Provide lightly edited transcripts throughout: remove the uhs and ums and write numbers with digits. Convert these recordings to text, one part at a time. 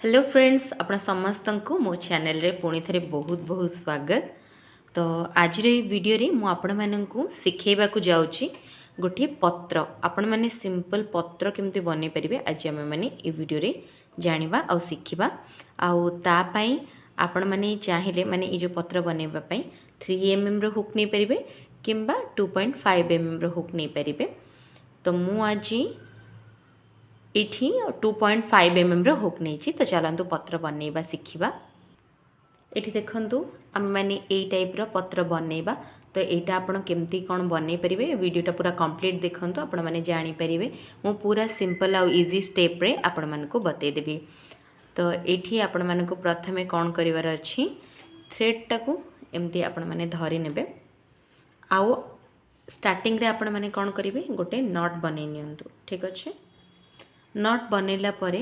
Hello friends आपण समस्त को मो चैनल रे पुणी थे बहुत बहुत स्वागत। तो आज वीडियो रे मु आपण माननकु सिखेबा को जाउची गोटे पत्र आपण माने सिंपल पत्र केमती बनै परिबे आज हम माने ए वीडियो रे जानिबा आ सिखिबा आउ ता पई आपण माने चाहिले माने ए जो पत्र बनेबा पई 3 mm रो हुक नै परिबे किंबा 2.5 mm रो हुक नै परिबे। तो मु आज इठी 2.5 mm रो हुक नहीं तो चलतु पत्र बनइबा शिखिबा। एठी देखंतु आम माने ए टाइप रो पत्र बनइबा। तो एटा आपण केमती कोन बनई परिबे वीडियोटा पूरा कंप्लीट देखंतु आपण माने जानि परिबे। मु पूरा सिंपल आ इजी स्टेप रे आपण मानको बतै देबी। तो एठी आपण मानको प्रथमे कोन करिवार अछि थ्रेड टाकू एमती आपण माने धरि नेबे। आउ स्टार्टिंग रे आपण माने कोन करिवे गोटे नट बनै नियंतु। ठीक अछि नट बनैला परे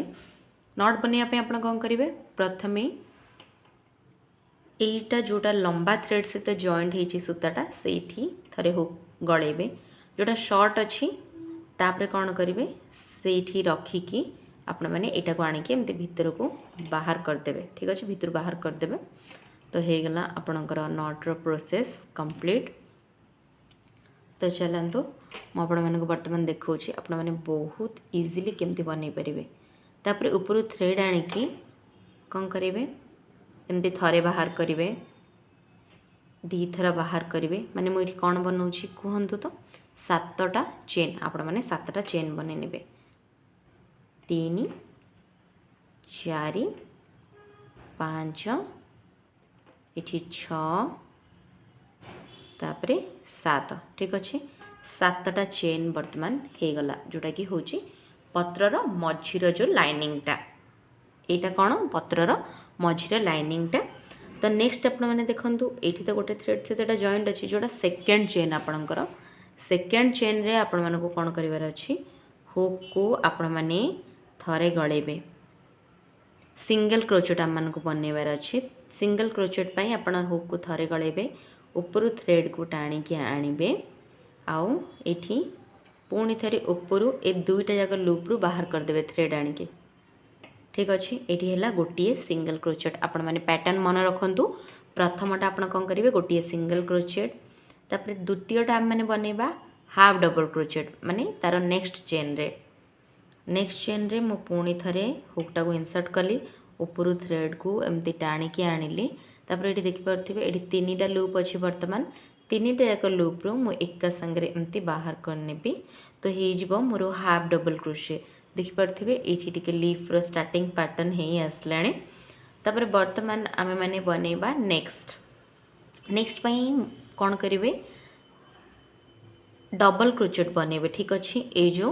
नट बनैया पे आपण कौन करेंगे प्रथमे एटा जोटा लंबा थ्रेड सहित जॉइंट होती सूताटा से थरे हुक गलेबे जोटा शॉर्ट अच्छी तापर कौन करेंगे से रखिकी आपण मैंने एटा को आणिकी एमती भितर को बाहर करदेवे। ठीक अच्छे भितर बाहर करदेवे। तो हो गला आपणकर नट प्रोसेस कंप्लीट। तो चलतु मुझे बर्तमान देखा आपण मैंने बहुत इजीली केमती बनई पारे। तापर ऊपर थ्रेड आणिकी कौन करेंगे एमती थरे बाहर करेंगे दी थर बाहर करेंगे माने मुझे कौन बनाऊँगी कहतु तो 7टा चेन आपण मैंने 7टा चेन बन ने 3 4 5 ये 6 तापरे 7। ठीक अच्छे 7टा चेन बर्तमान हो गला जोटा कि हूँ पत्रर मझीर जो लाइनिंगटा यहाँ कौन पत्रर मझीर लाइनिंगटा। तो नेक्स्ट आप देखो ये तो गोटे थ्रेड सहित जॉइंट अच्छी जोटा सेकेंड चेन आपणकर सेकेंड चेन रे आपण मानक कौन करार अच्छी हुक को आपण मैंने थरे गलेबे सिंगल क्रोचेट आम मानक बनइबार अच्छी। सिंगल क्रोचेट पाई आपण हुक को थरे गलेबे ऊपर थ्रेड को टाणिकी आणबे आउ एठी पुणी थे ऊपर ए दुईटा जाक लूप रु बाहर करदे थ्रेड आणिकी। ठीक अच्छे ये है गोटे सिंगल क्रोचेट आपण मैंने पैटर्न मन रखु। प्रथमटा आप कौन करेंगे गोटे सिंगल क्रोचेट तापर द्वितीयटा आम मैंने बनइबा हाफ डबल क्रोचेट माने तार नेक्स्ट चेन रे मु पुणी थे हुकटा को इनसर्ट कली ऊपर थ्रेड को एमती टाणिकी आणिली। तापर ये देखिपे ये 3टा लूप अच्छी बर्तमान 3टा जाक लूप रू मु एका संगे एमती बाहर करनेबी। तो हो मोर हाफ डबल क्रोशे देखिपे ये टे लीफ रो स्टार्टिंग पैटर्न हो आसला। तापर बर्तमान आमे माने बनइबा नेक्स्ट पई कौन करेंगे डबल क्रोचेट बनइबे। ठीक अच्छे ये जो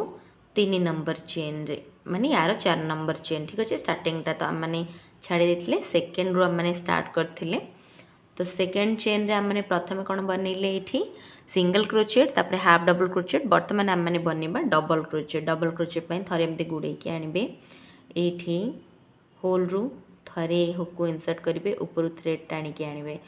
3 नंबर चेन रे माने यार 4 नंबर चेन। ठीक अच्छे स्टार्टिंगटा तो आम मैंने छाड़ी देते सेकेंड रू आम मैंने स्टार्ट करते। तो सेकेंड चेन रे आम मैंने प्रथम कौन बनइले ये सिंगल क्रोचेट तापर हाफ डबल क्रोचेट बर्तमान आम मैंने बनइबा डबल क्रोचेट। डबल क्रोचेट पाई थरे एमती गुड़ेकी आणबे ये होल रू थरे हुक को इनसर्ट करेंगे ऊपर थ्रेड टाणिकी आणबे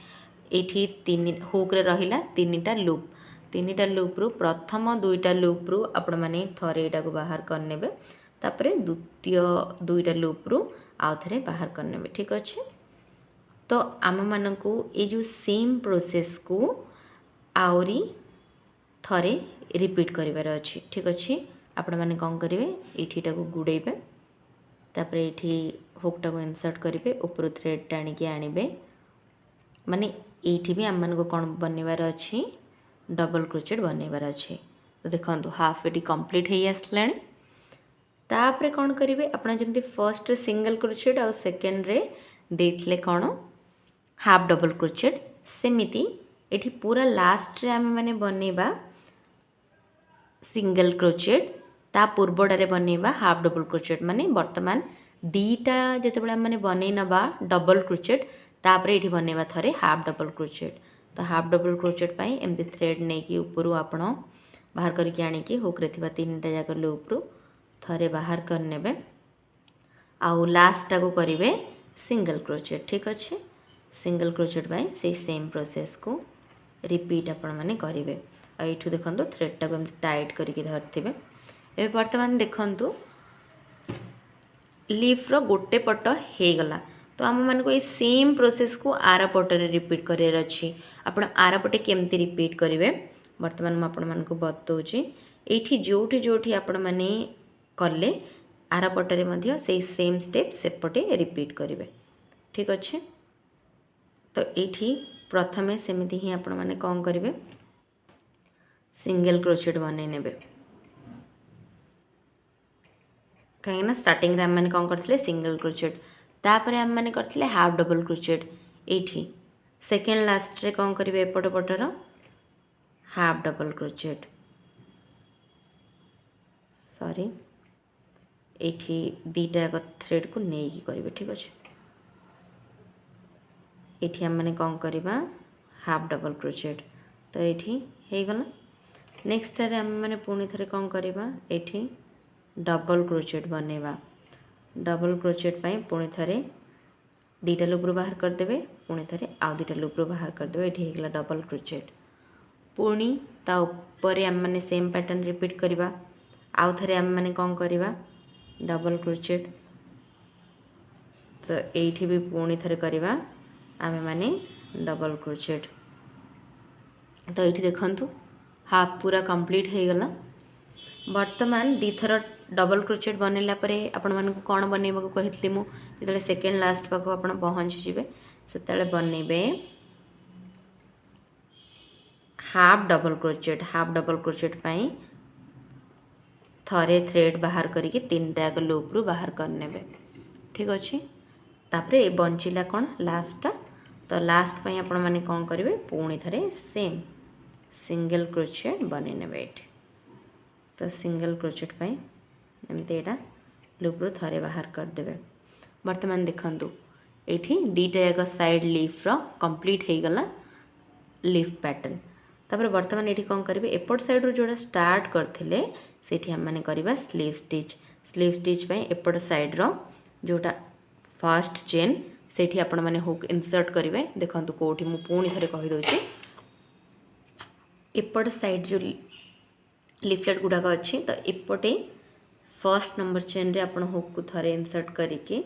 ये 3 हुक रे रहिला 3टा लूप 3टा लूप रु प्रथम 2टा लूप रु आपण माने थरे एटा को बाहर करनेबे तापर द्वितीय 2टा लूप रु आउ थरे बाहर करनेबे। ठीक अच्छे तो आम मानकू ये जो सेम प्रोसेस को आउरी थरे रिपीट करिवार अछि। ठीक अच्छे आपण माने कौन करेंगे ये को गुड़ेबे तापर ये हुकटा को इनसर्ट करेंगे ऊपर थ्रेड टाणिकी आणबे माने ये भी आम मानक कौन बनइबार अछि डबल क्रोचेट बनइबार अच्छे। तो देखो हाफ ये कंप्लीट हो आसला। तापर कौन करेंगे आपड़ जमी फर्स्ट सिंगल क्रोचेट आ सेकेंड रे देथिले कौन हाफ डबल क्रोचेट सेमिति ये पूरा लास्ट रे आम मैंने बनइबा सिंगल क्रोचेट ता पूर्वटारे बनइबा हाफ डबल क्रोचेट माने बर्तमान दीटा जितेबाला मैंने बनई नबा डबल क्रोचेट तापर ये बनइबा थरे हाफ डबल क्रोचेट। तो हाफ डबल क्रोचेट पाई एमती थ्रेड नहीं कि ऊपर आपण बाहर करके आणिकी हुक रे थिबा 3टा जाक लूप रु थरे बाहर करनेबे आउ लास्टटा को करेंगे सिंगल क्रोचेट। ठीक अच्छे सिंगल क्रोचेट पाई से सेम प्रोसेस को रिपीट आपण माने करेंगे। आठू देखो थ्रेडटा को एमती टाइट करके धरते। ए बर्तमान देखंतु लीफ्र गोटे पट हो गला तो आम मान को सेम प्रोसेस को आर पटर रिपीट करार अच्छी आपण आर पटे केमती रिपीट करेंगे बर्तमान मुझे आपण मान बताऊँगी ये जोठी जोठी आपण मैंने कले आर पटरे मध्य से सेम स्टेप सेपटे रिपीट करेंगे ठीक अच्छे। तो ये प्रथमे सेमती ही आपण मैंने कौन करेंगे सिंगल क्रोचेट बन ने कहीं स्टार्टिंग आम मैंने कौन करते सिंगल क्रोचेट तापर आम मैंने करते हाफ डबल क्रोचेट ये सेकेंड लास्ट रे कौन करेंगे एपट पटर हाफ डबल क्रोचेट सॉरी ये दीटा एक थ्रेड को नहीं करेंगे ठीक अच्छे। ये आम मैंने कौन करवा हाफ डबल क्रोचेट तो ये गला नेक्स्ट आम मैंने पुणी थे कौन करवा ये डबल क्रोचेट बनवा डबल क्रोचेट पाई पुणी थे दीटा लूप्रू बाहर करदे पुणी थे आउ दीटा लूप्रू बाहर करदे ये होगा डबल क्रोचेट पुणी ता ऊपर आम मैंने सेम पैटर्न रिपीट करवा आउ थे आम मैंने कौन करवा डबल क्रोचेट तो ये भी पुणी थे करवा आम मैंने डबल क्रोचेट तो ये देखु हाफ पूरा कंप्लीट हो गला। वर्तमान दी थर डबल क्रोचेट बनैला परे आपण मानक कौन बनैबा कही मुझे सेकेंड लास्ट पाख आप पहुँची से बनैबे हाफ डबल क्रोचेट पाई थरे थ्रेड बाहर करके तीन टैग लूप्रू बाहर करने ठीक अच्छे। तापर ये बंचिला कौन लास्टा तो लास्ट पाई आपण माने कौन करेंगे पुणी थे सेम सिंगल क्रोचेट बनने तो सिंगल क्रोचेट पाई एमती यहाँ लूप्रू थे बाहर करदे। बर्तमान देखु ये दीटा एक साइड लीफ्र कंप्लीट हो गला लीफ पैटर्न तापर बर्तमान ये कौन करेंगे एपट साइड रू जोड़ा स्टार्ट करते से आम मैंने करवा स्लीव स्टिच पाई एपट साइड रो जोटा फर्स्ट चेन से आपण मैंने हुक इंसर्ट करेंगे देखो कौटी मुझे पुणी थे कहीदे एपट साइड जो लिफलेट गुड़ाक अच्छी तो एपटे फर्स्ट नंबर चेन रे आपण हुक को थे इंसर्ट करके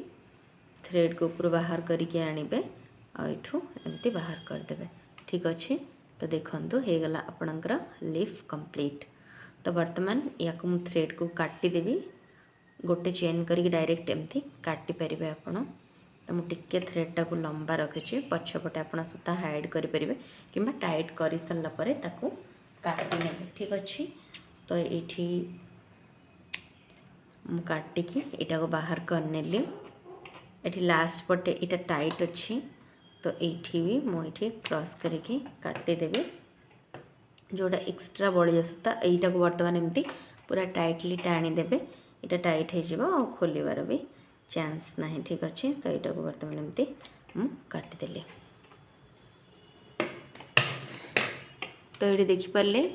थ्रेड को ऊपर बाहर करके आनिबे आठू एमती बाहर करदे ठीक अच्छे। तो देखो हो गला आपणकर लीफ कंप्लीट। तो बर्तमान या थ्रेड को काटिदेवी गोटे चेन करके डायरेक्ट एमती काटी पारे आपण तो मुझे थ्रेडटा को लंबा रखी पछपटे आप सूता हाइड करेंगे कि टाइट कर सारापर काटी ने ठीक अच्छे। तो ये काटिकी यहाँ को बाहर करने ये लास्ट पटे यहाँ टाइट अच्छी तो ये भी मुझे क्रॉस करके काटिदेवी जोटा एक्स्ट्रा बढ़ी सूता यहाँ को बर्तमान एमती पूरा टाइटली टाणीदेवे यहाँ टाइट हो खोलिबार भी चांस ना ठीक अच्छे। तो यहाँ को बर्तमान एमती काटिदेली तो ये देखिपारे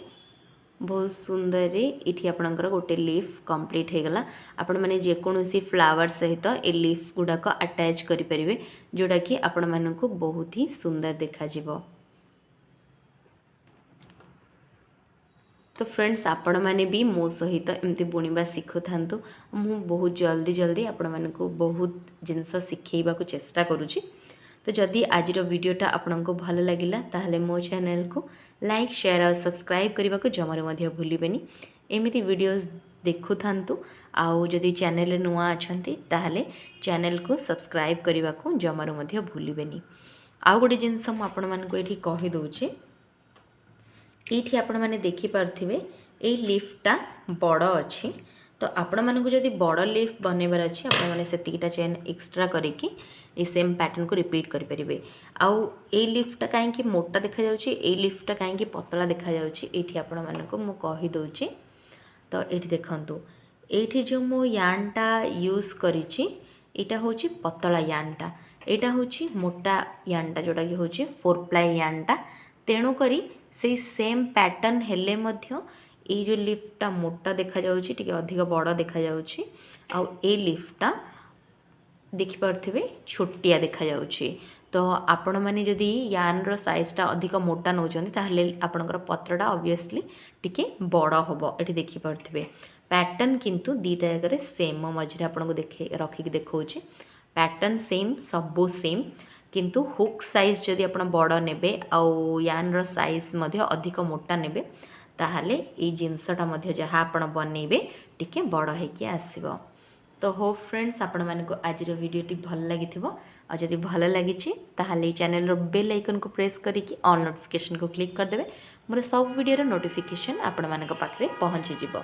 बहुत सुंदर ये आपणकर गोटे लीफ कंप्लीट हो गला। आपण मैंने जेकोसी फ्लावर सहित ए लीफ गुड़ाक अटैच करेंगे जोटा कि आपण मानक बहुत ही सुंदर देखा जिवो। तो फ्रेंड्स आपण मैंने भी मो सहित एमती बुणवा शिखु था मु बहुत जल्दी जल्दी आपण मानक बहुत जिनस शिखेबा को चेष्टा करुँची। तो जदि आज वीडियोटा आपको भल लगिला ताहले मो चैनल को लाइक शेयर और सब्सक्राइब करने को जमारे मध्य भूलिबेनी एमिति वीडियोस देखु थांतु। आउ जदि चैनल नुआ अछंती ताहले चैनल को सब्सक्राइब करने को जमारे मध्य भूलिबेनी। आउ गोटे जिनस मु आपण मानको एठी कहि दोउची ये आपण मैंने देखिपे ये लीफटा बड़ अच्छी तो आपण मानक जदि बड़ लीफ बनइबार अच्छी आपण मैंने सेतिकीटा चेन एक्स्ट्रा करके ये सेम पैटर्न को रिपीट करेंगे। आउ ए लीफटा कहीं मोटा देखा जाउची ए लीफटा कहीं पतला देखा जाउची एठी आपण मानक मु कहि दोउची। तो ये देखंतु ये जो मो यानटा यूज करिची एटा होची पतला यानटा एटा होची मोटा यानटा जोटा कि होची 4 प्लाई यानटा तेणु करी से सेम पैटर्न हेले मध्य ये जो लीफटा मोटा देखा जाउची टिके अधिक बड़ देखा जाउची आउ ए लीफटा देखिपे छोटिया देखा जाउची। तो आपण मैंने जदि यान रो साइजटा अधिक मोटा नौचंती ताहले आपणकर पत्रटा ऑब्वियसली टिके बड़ होबो एठी देखिपे पैटर्न किंतु दीटा जगह सेम मो मझे आपको देखे रखिक देखा पैटर्न सेम सबू सेम किंतु हुक साइज जदि आप बड़ ने आउ यान साइज अधिक मोटा ने ताहले ये जिनसटा जहाँ आप बनइबे टिके बड़ होकि आसब। तो होप फ्रेंड्स आपण मानको आज वीडियोटी भल लगी और जदि भल लगी ताहले चैनल बेल आइकन को प्रेस करके ऑल नोटिफिकेशन को क्लिक करदे मोर सब वीडियो नोटिफिकेशन आपण मानक पाखरे पहुँची जिवो।